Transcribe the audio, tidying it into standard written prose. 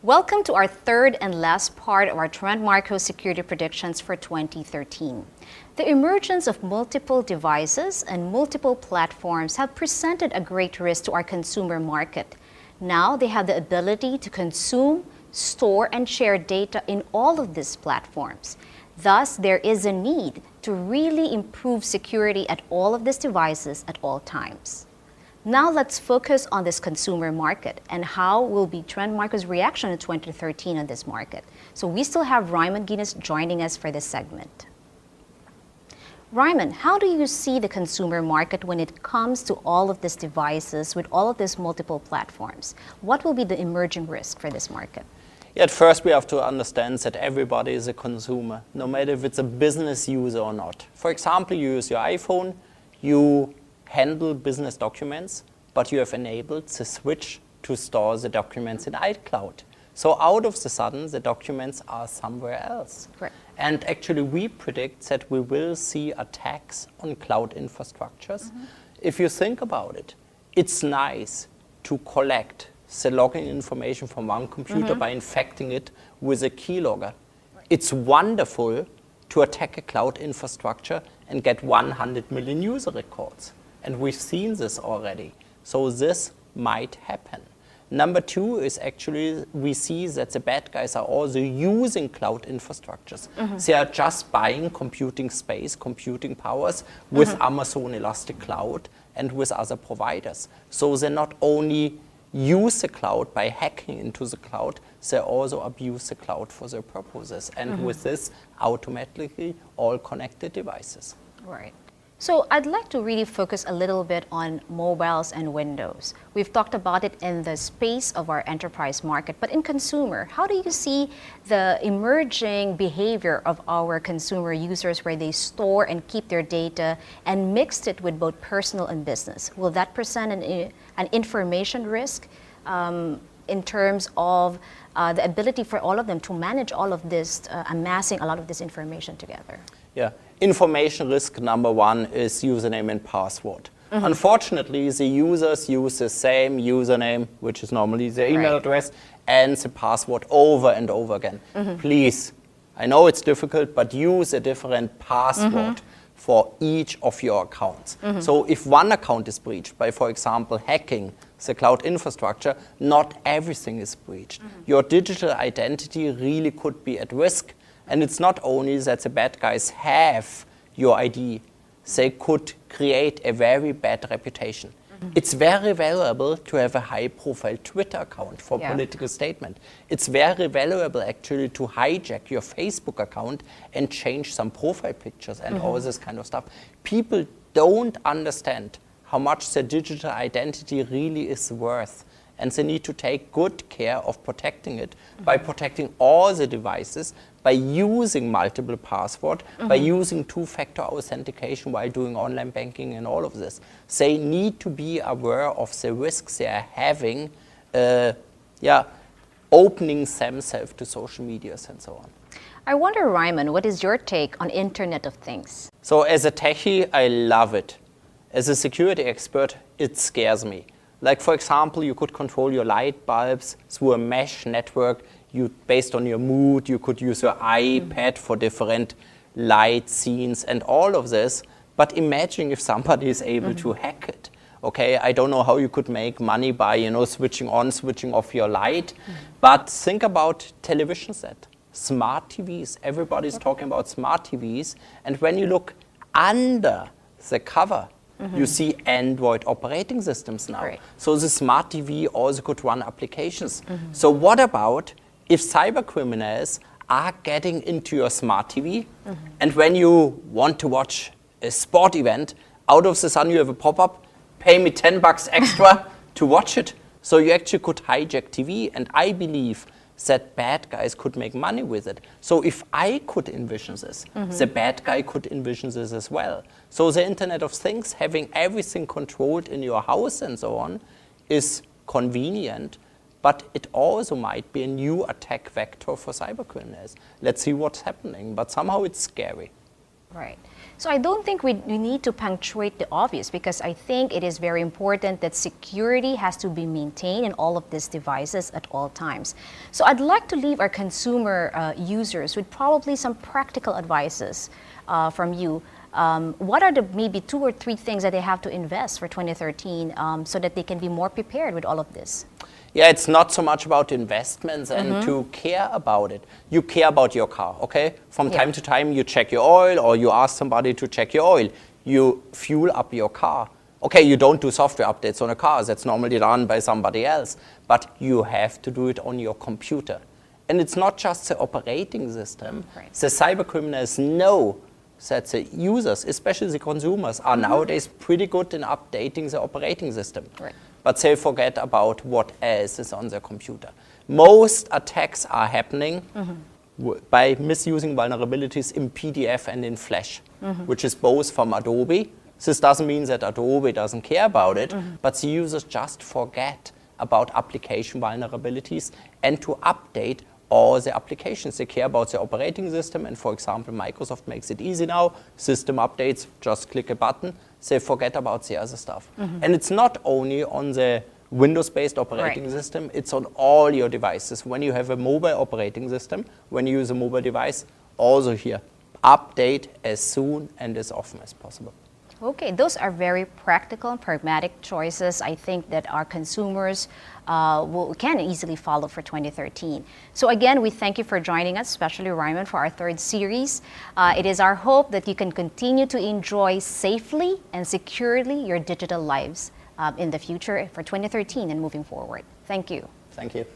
Welcome to our third and last part of our Trend Micro security predictions for 2013. The emergence of multiple devices and multiple platforms have presented a great risk to our consumer market. Now they have the ability to consume, store, and share data in all of these platforms. Thus, there is a need to really improve security at all of these devices at all times. Now let's focus on this consumer market and how will be Trend Micro's reaction in 2013 on this market. So we still have Raimund Genes joining us for this segment. Raimund, how do you see the consumer market when it comes to all of these devices with all of these multiple platforms? What will be the emerging risk for this market? At first, we have to understand that everybody is a consumer, no matter if it's a business user or not. For example, you use your iPhone, you handle business documents, but you have enabled the switch to store the documents in iCloud. So out of the sudden, the documents are somewhere else. Correct. And actually, we predict that we will see attacks on cloud infrastructures. If you think about it, it's nice to collect the login information from one computer by infecting it with a keylogger. It's wonderful to attack a cloud infrastructure and get 100 million user records. And we've seen this already. So this might happen. Number two is actually we see that the bad guys are also using cloud infrastructures. They are just buying computing space, computing powers with Amazon Elastic Cloud and with other providers. So they not only use the cloud by hacking into the cloud, they also abuse the cloud for their purposes. And with this, automatically all connected devices. Right. So I'd like to really focus a little bit on mobiles and Windows. We've talked about it in the space of our enterprise market, but in consumer, how do you see the emerging behavior of our consumer users where they store and keep their data and mixed it with both personal and business? Will that present an information risk in terms of the ability for all of them to manage all of this, amassing a lot of this information together? Yeah. Information risk number one is username and password. Unfortunately, the users use the same username, which is normally the email address, and the password over and over again. Please, I know it's difficult, but use a different password for each of your accounts. So if one account is breached by, for example, hacking the cloud infrastructure, not everything is breached. Your digital identity really could be at risk. And it's not only that the bad guys have your ID, they could create a very bad reputation. It's very valuable to have a high-profile Twitter account for political statement. It's very valuable actually to hijack your Facebook account and change some profile pictures and all this kind of stuff. People don't understand how much their digital identity really is worth. And they need to take good care of protecting it by protecting all the devices, by using multiple passwords, by using two-factor authentication while doing online banking and all of this. They need to be aware of the risks they are having, opening themselves to social medias and so on. I wonder, Raimund, what is your take on Internet of Things? So as a techie, I love it. As a security expert, it scares me. Like, for example, you could control your light bulbs through a mesh network. Based on your mood, you could use your iPad for different light scenes and all of this. But imagine if somebody is able to hack it. Okay, I don't know how you could make money by, switching on, switching off your light. But think about television set, smart TVs. Everybody's talking about smart TVs. And when you look under the cover, you see Android operating systems now. So the smart TV also could run applications. So what about if cyber criminals are getting into your smart TV and when you want to watch a sport event, out of the sudden you have a pop-up, pay me $10 extra to watch it. So you actually could hijack TV, and I believe that bad guys could make money with it. So if I could envision this, the bad guy could envision this as well. So the Internet of Things, having everything controlled in your house and so on, is convenient, but it also might be a new attack vector for cybercriminals. Let's see what's happening, but somehow it's scary. Right. So I don't think we need to punctuate the obvious, because I think it is very important that security has to be maintained in all of these devices at all times. So I'd like to leave our consumer users with probably some practical advices from you. What are the maybe 2 or 3 things that they have to invest for 2013 so that they can be more prepared with all of this? Yeah, it's not so much about investments and to care about it. You care about your car, okay? From time to time, you check your oil, or you ask somebody to check your oil. You fuel up your car. Okay, you don't do software updates on a car. That's normally done by somebody else. But you have to do it on your computer. And it's not just the operating system. Right. The cybercriminals know that the users, especially the consumers, are nowadays pretty good in updating the operating system. Right. But they forget about what else is on their computer. Most attacks are happening by misusing vulnerabilities in PDF and in Flash, which is both from Adobe. This doesn't mean that Adobe doesn't care about it, but the users just forget about application vulnerabilities and to update all the applications. They care about the operating system, and for example, Microsoft makes it easy now. System updates, just click a button. They forget about the other stuff. And it's not only on the Windows-based operating system, it's on all your devices. When you have a mobile operating system, when you use a mobile device, also here, update as soon and as often as possible. Okay, those are very practical and pragmatic choices, I think, that our consumers can easily follow for 2013. So again, we thank you for joining us, especially Raimund, for our 3rd series. It is our hope that you can continue to enjoy safely and securely your digital lives in the future for 2013 and moving forward. Thank you. Thank you.